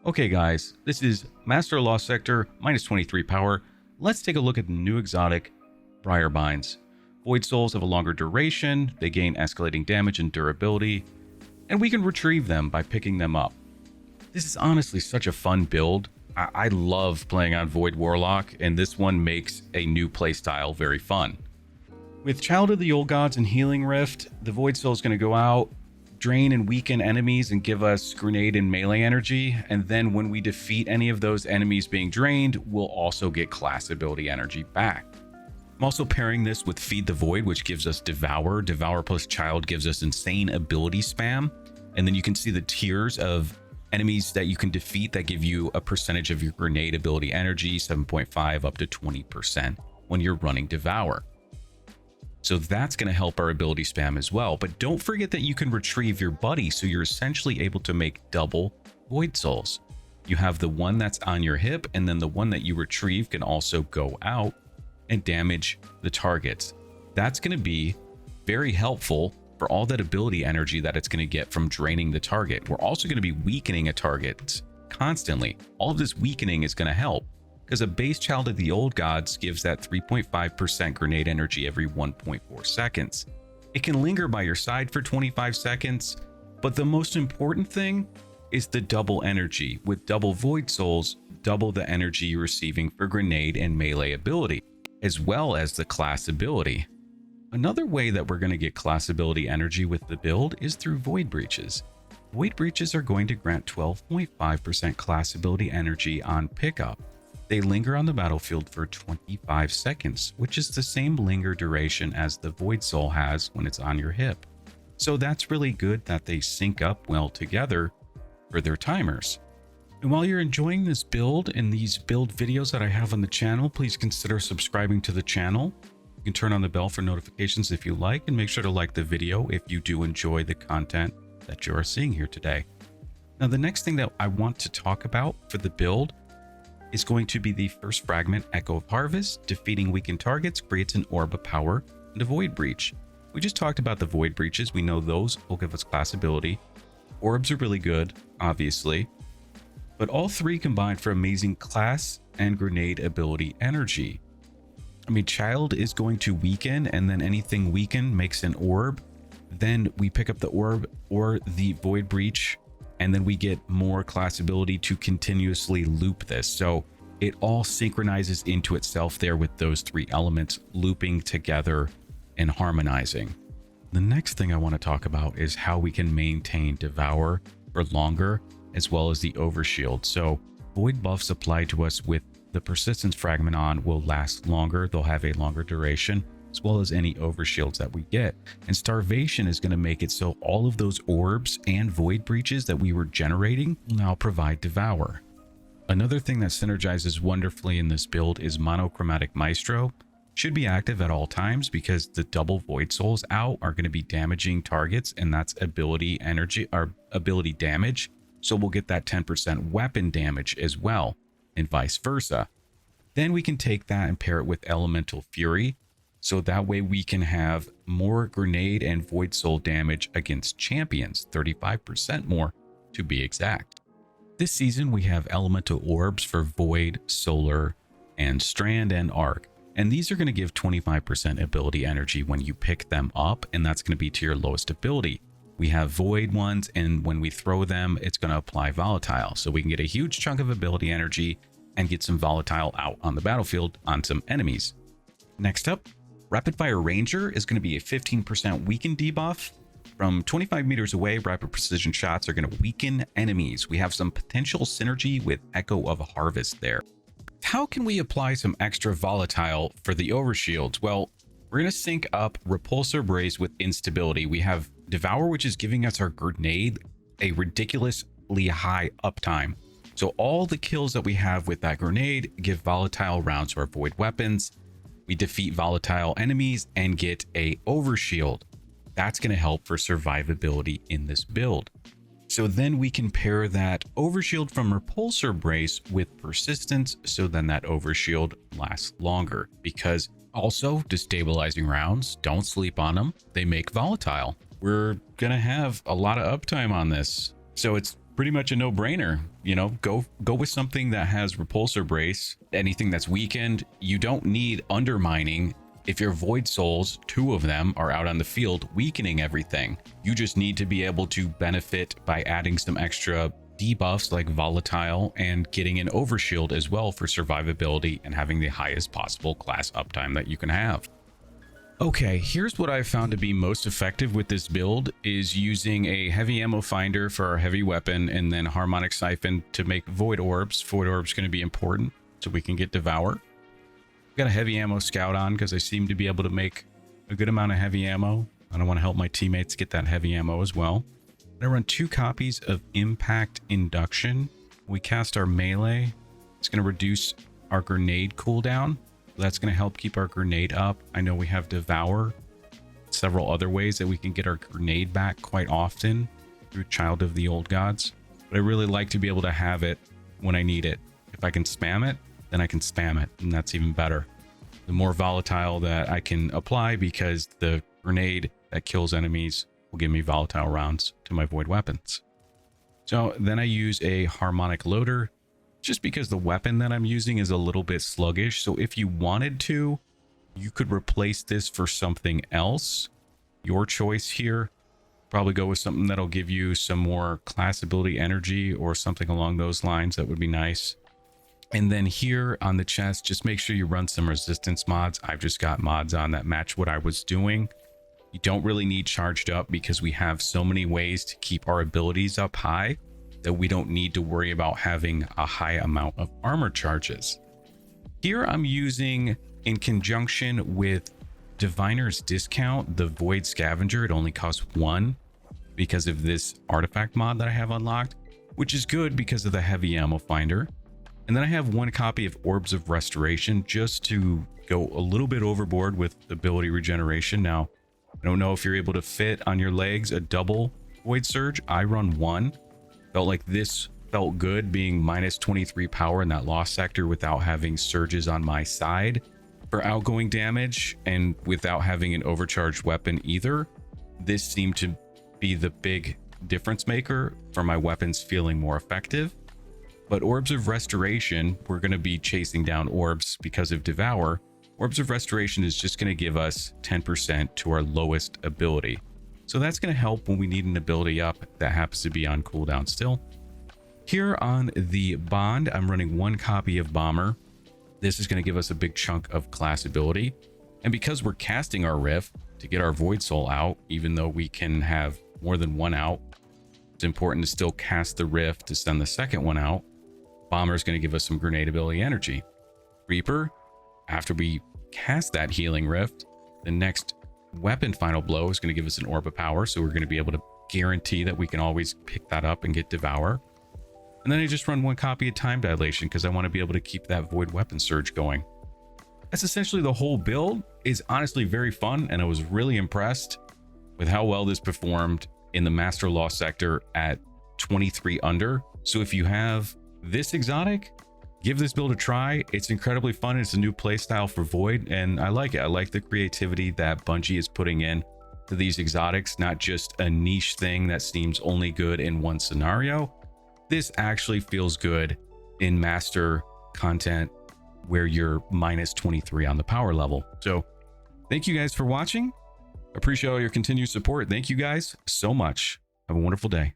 Okay guys, this is Master Lost Sector, minus 23 power. Let's take a look at the new exotic, Briarbinds. Void Souls have a longer duration, they gain escalating damage and durability, and we can retrieve them by picking them up. This is honestly such a fun build. I love playing on Void Warlock, and this one makes a new playstyle very fun. With Child of the Old Gods and Healing Rift, the Void Soul is going to go out, drain and weaken enemies and give us grenade and melee energy, and then when we defeat any of those enemies being drained, we'll also get class ability energy back. I'm also pairing this with Feed the Void, which gives us Devour. Devour plus Child gives us insane ability spam, and then you can see the tiers of enemies that you can defeat that give you a percentage of your grenade ability energy, 7.5 up to 20% when you're running Devour. So that's going to help our ability spam as well. But don't forget that you can retrieve your buddy, so you're essentially able to make double Void Souls. You have the one that's on your hip, and then the one that you retrieve can also go out and damage the targets. That's going to be very helpful for all that ability energy that it's going to get from draining the target. We're also going to be weakening a target constantly. All of this weakening is going to help, because a base Child of the Old Gods gives that 3.5% grenade energy every 1.4 seconds. It can linger by your side for 25 seconds, but the most important thing is the double energy. With double Void Souls, double the energy you're receiving for grenade and melee ability, as well as the class ability. Another way that we're going to get class ability energy with the build is through Void Breaches. Void Breaches are going to grant 12.5% class ability energy on pickup. They linger on the battlefield for 25 seconds, which is the same linger duration as the Void Soul has when it's on your hip. So that's really good that they sync up well together for their timers. And while you're enjoying this build and these build videos that I have on the channel, please consider subscribing to the channel. You can turn on the bell for notifications if you like, and make sure to like the video if you do enjoy the content that you are seeing here today. Now, the next thing that I want to talk about for the build is going to be the first fragment, Echo of Harvest. Defeating weakened targets creates an orb of power and a Void Breach. We just talked about the Void Breaches. We know those will give us class ability. Orbs are really good, obviously, but all three combine for amazing class and grenade ability energy. I mean, Child is going to weaken, and then anything weakened makes an orb. Then we pick up the orb or the Void Breach, and then we get more class ability to continuously loop this. So it all synchronizes into itself there with those three elements looping together and harmonizing. The next thing I want to talk about is how we can maintain Devour for longer, as well as the Overshield. So void buffs applied to us with the Persistence Fragment on will last longer. They'll have a longer duration, as well as any overshields that we get. And Starvation is going to make it so all of those orbs and Void Breaches that we were generating will now provide Devour. Another thing that synergizes wonderfully in this build is Monochromatic Maestro. Should be active at all times, because the double Void Souls out are going to be damaging targets, and that's ability energy or ability damage. So we'll get that 10% weapon damage as well, and vice versa. Then we can take that and pair it with Elemental Fury, so that way we can have more grenade and Void Soul damage against champions, 35% more to be exact. This season we have Elemental Orbs for Void, Solar, and Strand and Arc, and these are going to give 25% ability energy when you pick them up, and that's going to be to your lowest ability. We have Void ones, and when we throw them, it's going to apply Volatile, so we can get a huge chunk of ability energy and get some Volatile out on the battlefield on some enemies. Next up, Rapid Fire Ranger is going to be a 15% weaken debuff. From 25 meters away, rapid precision shots are going to weaken enemies. We have some potential synergy with Echo of Harvest there. How can we apply some extra Volatile for the Overshields? Well, we're going to sync up Repulsor Brace with Instability. We have Devour, which is giving us our grenade a ridiculously high uptime. So all the kills that we have with that grenade give Volatile rounds to our Void weapons. We defeat volatile enemies and get a Overshield. That's going to help for survivability in this build. So then we can pair that Overshield from Repulsor Brace with Persistence, so then that Overshield lasts longer. Because also, destabilizing rounds, don't sleep on them, they make volatile. We're going to have a lot of uptime on this. So it's pretty much a no-brainer. You know, go with something that has Repulsor Brace. Anything that's weakened, you don't need Undermining. If your Void Souls, 2 of them, are out on the field weakening everything, you just need to be able to benefit by adding some extra debuffs like Volatile and getting an Overshield as well for survivability and having the highest possible class uptime that you can have. Okay, here's what I've found to be most effective with this build is using a heavy ammo finder for our heavy weapon and then harmonic siphon to make void orbs. Void orbs going to be important so we can get devour. Got a heavy ammo scout on because I seem to be able to make a good amount of heavy ammo. I don't want to help my teammates get that heavy ammo as well. I run 2 copies of Impact Induction. We cast our melee. It's going to reduce our grenade cooldown. That's going to help keep our grenade up. I know we have Devour. Several other ways that we can get our grenade back quite often through Child of the Old Gods. But I really like to be able to have it when I need it. If I can spam it, then I can spam it, and that's even better. The more volatile that I can apply, because the grenade that kills enemies will give me volatile rounds to my void weapons. So then I use a harmonic loader, just because the weapon that I'm using is a little bit sluggish. So if you wanted to, you could replace this for something else. Your choice here. Probably go with something that'll give you some more class ability energy or something along those lines. That would be nice. And then here on the chest, just make sure you run some resistance mods. I've just got mods on that match what I was doing. You don't really need charged up because we have so many ways to keep our abilities up high that we don't need to worry about having a high amount of armor charges. Here I'm using, in conjunction with Diviner's Discount, the Void Scavenger. It only costs 1 because of this artifact mod that I have unlocked, which is good because of the heavy ammo finder. And then I have 1 copy of Orbs of Restoration just to go a little bit overboard with ability regeneration. Now, I don't know if you're able to fit on your legs a double Void Surge. I run 1. Felt like this felt good being minus 23 power in that lost sector without having surges on my side for outgoing damage and without having an overcharged weapon either. This seemed to be the big difference maker for my weapons feeling more effective. But Orbs of Restoration, we're going to be chasing down orbs because of Devour. Orbs of Restoration is just going to give us 10% to our lowest ability. So that's going to help when we need an ability up that happens to be on cooldown still. Here on the Bond, I'm running 1 copy of Bomber. This is going to give us a big chunk of class ability. And because we're casting our Rift to get our Void Soul out, even though we can have more than 1 out, it's important to still cast the Rift to send the second one out. Bomber is going to give us some grenade ability energy. Reaper, after we cast that healing Rift, the next weapon final blow is going to give us an orb of power, so we're going to be able to guarantee that we can always pick that up and get Devour. And then I just run 1 copy of Time Dilation because I want to be able to keep that void weapon surge going. That's essentially the whole build. Is honestly very fun, and I was really impressed with how well this performed in the Master Lost sector at 23 under. So if you have this exotic, give this build a try. It's incredibly fun. It's a new playstyle for Void, and I like it. I like the creativity that Bungie is putting in to these exotics, not just a niche thing that seems only good in one scenario. This actually feels good in Master content where you're minus 23 on the power level. So thank you guys for watching. Appreciate all your continued support. Thank you guys so much. Have a wonderful day.